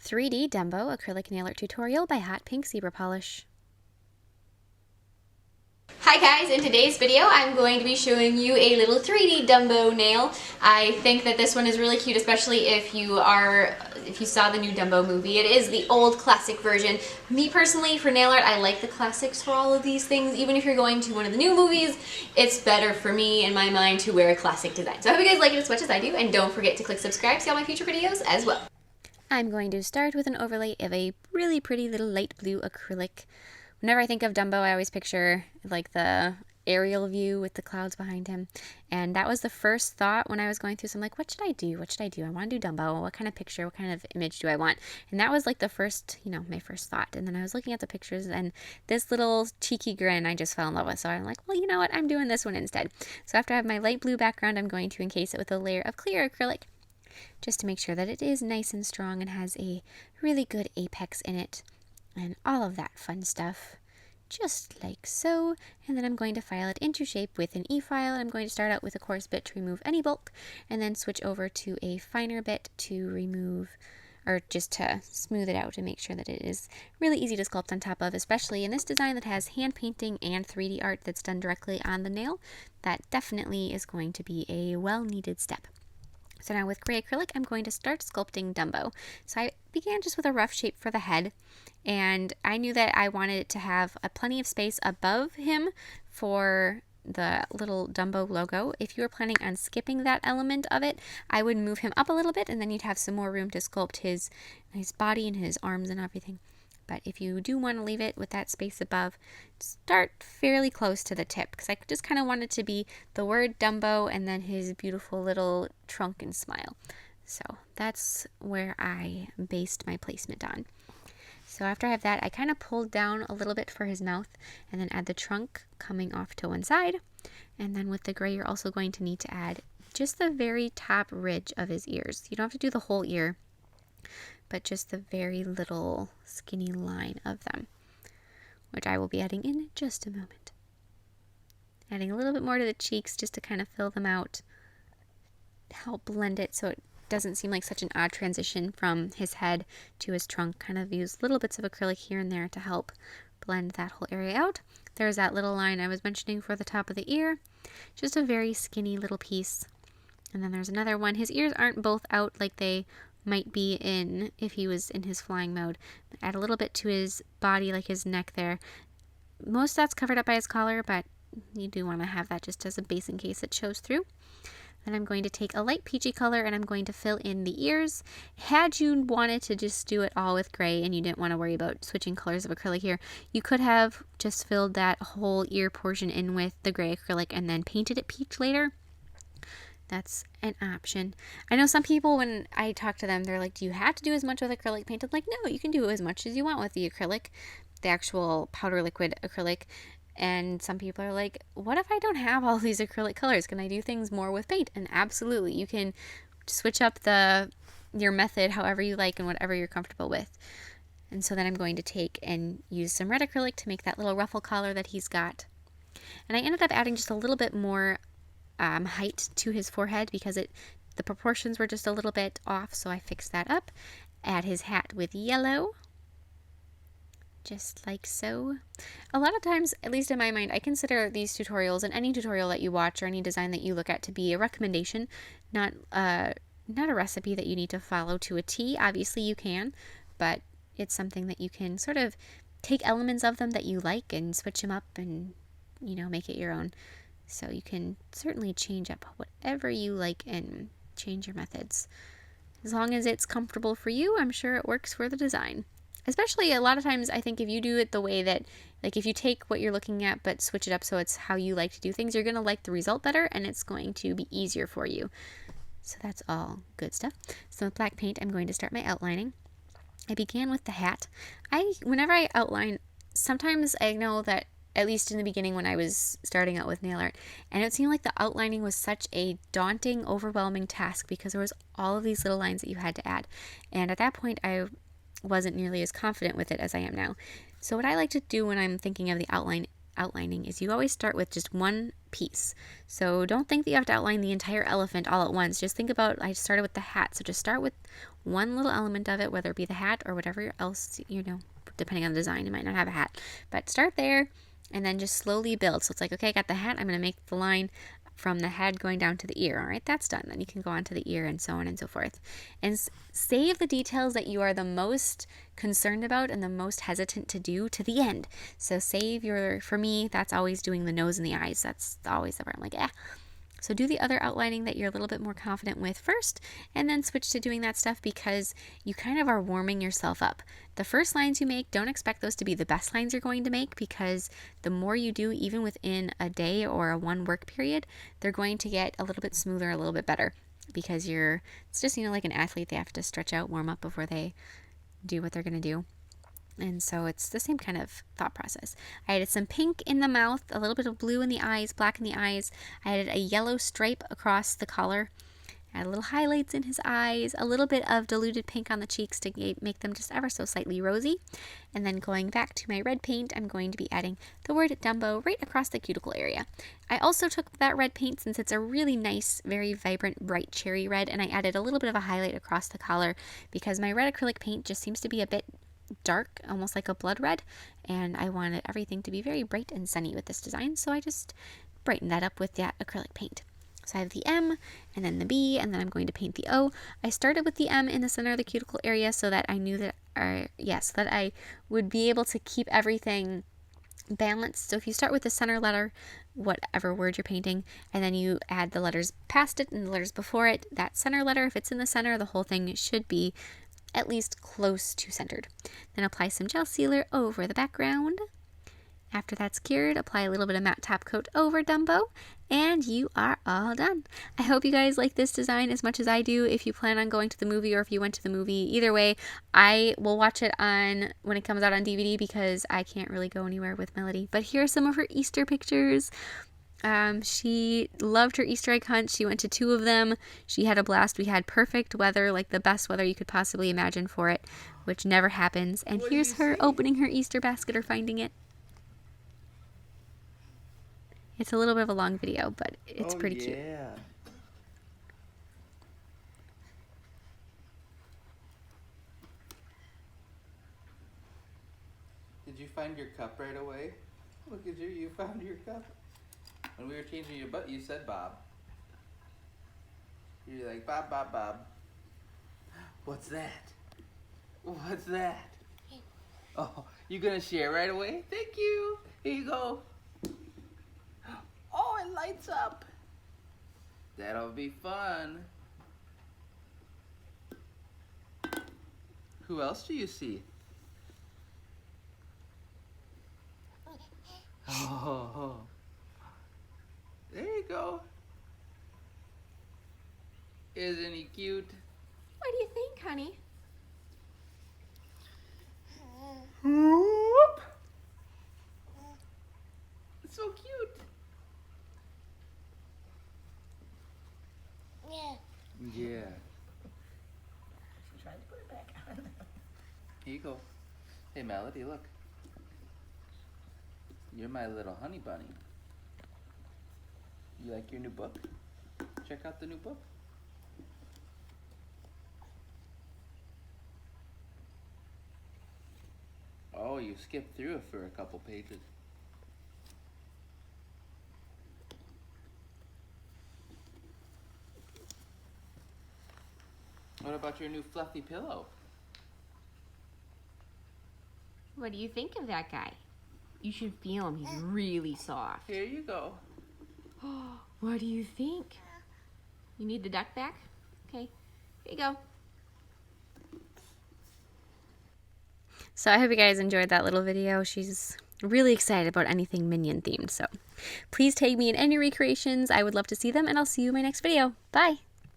3D Dumbo Acrylic Nail Art Tutorial by Hotpinkzebrapolish. Hi guys, in today's video I'm going to be showing you a little 3D Dumbo nail. I think that this one is really cute, especially if you saw the new Dumbo movie. It is the old classic version. Me personally, for nail art, I like the classics for all of these things. Even if you're going to one of the new movies, it's better for me, in my mind, to wear a classic design. So I hope you guys like it as much as I do, and don't forget to click subscribe to see all my future videos as well. I'm going to start with an overlay of a really pretty little light blue acrylic. Whenever I think of Dumbo, I always picture like the aerial view with the clouds behind him. And that was the first thought when I was going through. So I'm like, what should I do? What should I do? I want to do Dumbo. What kind of picture, what kind of image do I want? And that was like the first, my first thought. And then I was looking at the pictures, and this little cheeky grin I just fell in love with. So I'm like, well, you know what? I'm doing this one instead. So after I have my light blue background, I'm going to encase it with a layer of clear acrylic, just to make sure that it is nice and strong and has a really good apex in it and all of that fun stuff, just like so. And then I'm going to file it into shape with an E-file, and I'm going to start out with a coarse bit to remove any bulk, and then switch over to a finer bit to remove, or just to smooth it out and make sure that it is really easy to sculpt on top of, especially in this design that has hand painting and 3D art that's done directly on the nail. That definitely is going to be a well-needed step. So now with gray acrylic, I'm going to start sculpting Dumbo. So I began just with a rough shape for the head, and I knew that I wanted it to have plenty of space above him for the little Dumbo logo. If you were planning on skipping that element of it, I would move him up a little bit, and then you'd have some more room to sculpt his body and his arms and everything. But if you do want to leave it with that space above, start fairly close to the tip, because I just kind of want it to be the word Dumbo and then his beautiful little trunk and smile. So that's where I based my placement on. So after I have that, I kind of pulled down a little bit for his mouth, and then add the trunk coming off to one side. And then with the gray, you're also going to need to add just the very top ridge of his ears. You don't have to do the whole ear, but just the very little skinny line of them, which I will be adding in just a moment. Adding a little bit more to the cheeks just to kind of fill them out, help blend it so it doesn't seem like such an odd transition from his head to his trunk. Kind of use little bits of acrylic here and there to help blend that whole area out. There's that little line I was mentioning for the top of the ear, just a very skinny little piece. And then there's another one. His ears aren't both out like they might be in if he was in his flying mode. Add a little bit to his body, like his neck there. Most of that's covered up by his collar, but you do want to have that just as a base in case it shows through. Then I'm going to take a light peachy color, and I'm going to fill in the ears. Had you wanted to just do it all with gray and you didn't want to worry about switching colors of acrylic here, you could have just filled that whole ear portion in with the gray acrylic and then painted it peach later. That's an option. I know some people, when I talk to them, they're like, do you have to do as much with acrylic paint? I'm like, no, you can do as much as you want with the acrylic, the actual powder liquid acrylic. And some people are like, what if I don't have all these acrylic colors? Can I do things more with paint? And absolutely, you can switch up your method however you like and whatever you're comfortable with. And so then I'm going to take and use some red acrylic to make that little ruffle collar that he's got. And I ended up adding just a little bit more height to his forehead because the proportions were just a little bit off, so I fixed that up. Add his hat with yellow, just like so. A lot of times, at least in my mind, I consider these tutorials, and any tutorial that you watch or any design that you look at, to be a recommendation, not a recipe that you need to follow to a T. Obviously you can, but it's something that you can sort of take elements of them that you like and switch them up and make it your own. So you can certainly change up whatever you like and change your methods. As long as it's comfortable for you, I'm sure it works for the design. Especially a lot of times, I think if you do it the way that, like if you take what you're looking at but switch it up so it's how you like to do things, you're going to like the result better, and it's going to be easier for you. So that's all good stuff. So with black paint, I'm going to start my outlining. I began with the hat. Whenever I outline, sometimes I know that, at least in the beginning when I was starting out with nail art, and it seemed like the outlining was such a daunting, overwhelming task because there was all of these little lines that you had to add. And at that point, I wasn't nearly as confident with it as I am now. So what I like to do when I'm thinking of the outlining is you always start with just one piece. So don't think that you have to outline the entire elephant all at once. Just think about, I started with the hat, so just start with one little element of it, whether it be the hat or whatever else, you know, depending on the design. You might not have a hat, but start there and then just slowly build. So it's like, okay, I got the hat, I'm going to make the line from the head going down to the ear. All right, that's done. Then you can go on to the ear and so on and so forth. And save the details that you are the most concerned about and the most hesitant to do to the end. So save your, for me, that's always doing the nose and the eyes. That's always the part I'm like, eh. So do the other outlining that you're a little bit more confident with first, and then switch to doing that stuff because you kind of are warming yourself up. The first lines you make, don't expect those to be the best lines you're going to make, because the more you do, even within a day or a one work period, they're going to get a little bit smoother, a little bit better, because it's just, you know, like an athlete, they have to stretch out, warm up before they do what they're going to do. And so it's the same kind of thought process. I added some pink in the mouth, a little bit of blue in the eyes, black in the eyes. I added a yellow stripe across the collar. Add little highlights in his eyes, a little bit of diluted pink on the cheeks to make them just ever so slightly rosy. And then going back to my red paint, I'm going to be adding the word Dumbo right across the cuticle area. I also took that red paint, since it's a really nice, very vibrant, bright cherry red, and I added a little bit of a highlight across the collar because my red acrylic paint just seems to be a bit dark, almost like a blood red, and I wanted everything to be very bright and sunny with this design, so I just brightened that up with that acrylic paint. So I have the M, and then the B, and then I'm going to paint the O. I started with the M in the center of the cuticle area so that I knew that, so that I would be able to keep everything balanced. So if you start with the center letter, whatever word you're painting, and then you add the letters past it and the letters before it, that center letter, if it's in the center, the whole thing should be at least close to centered. Then apply some gel sealer over the background. After that's cured, apply a little bit of matte top coat over Dumbo, and you are all done. I hope you guys like this design as much as I do. If you plan on going to the movie, or if you went to the movie, either way, I will watch it when it comes out on DVD, because I can't really go anywhere with Melody. But here are some of her Easter pictures. She loved her Easter egg hunt. She went to 2 of them. She had a blast. We had perfect weather, like the best weather you could possibly imagine for it, which never happens. And here's her opening her Easter basket or finding it. It's a little bit of a long video, but it's pretty cute. Did you find your cup right away? Look at you found your cup. When we were changing your butt, you said Bob. You're like, Bob, Bob, Bob. What's that? What's that? Oh, you gonna share right away? Thank you. Here you go. Oh, it lights up. That'll be fun. Who else do you see? Oh. There you go. Isn't he cute? What do you think, honey? Whoop. It's so cute. Yeah. She tried to put it back on. Here you go. Hey, Melody, look. You're my little honey bunny. You like your new book? Check out the new book. Oh, you skipped through it for a couple pages. What about your new fluffy pillow? What do you think of that guy? You should feel him. He's really soft. Here you go. What do you think? You need the duck back? Okay, here you go. So I hope you guys enjoyed that little video. She's really excited about anything Minion themed. So please tag me in any recreations. I would love to see them, and I'll see you in my next video. Bye.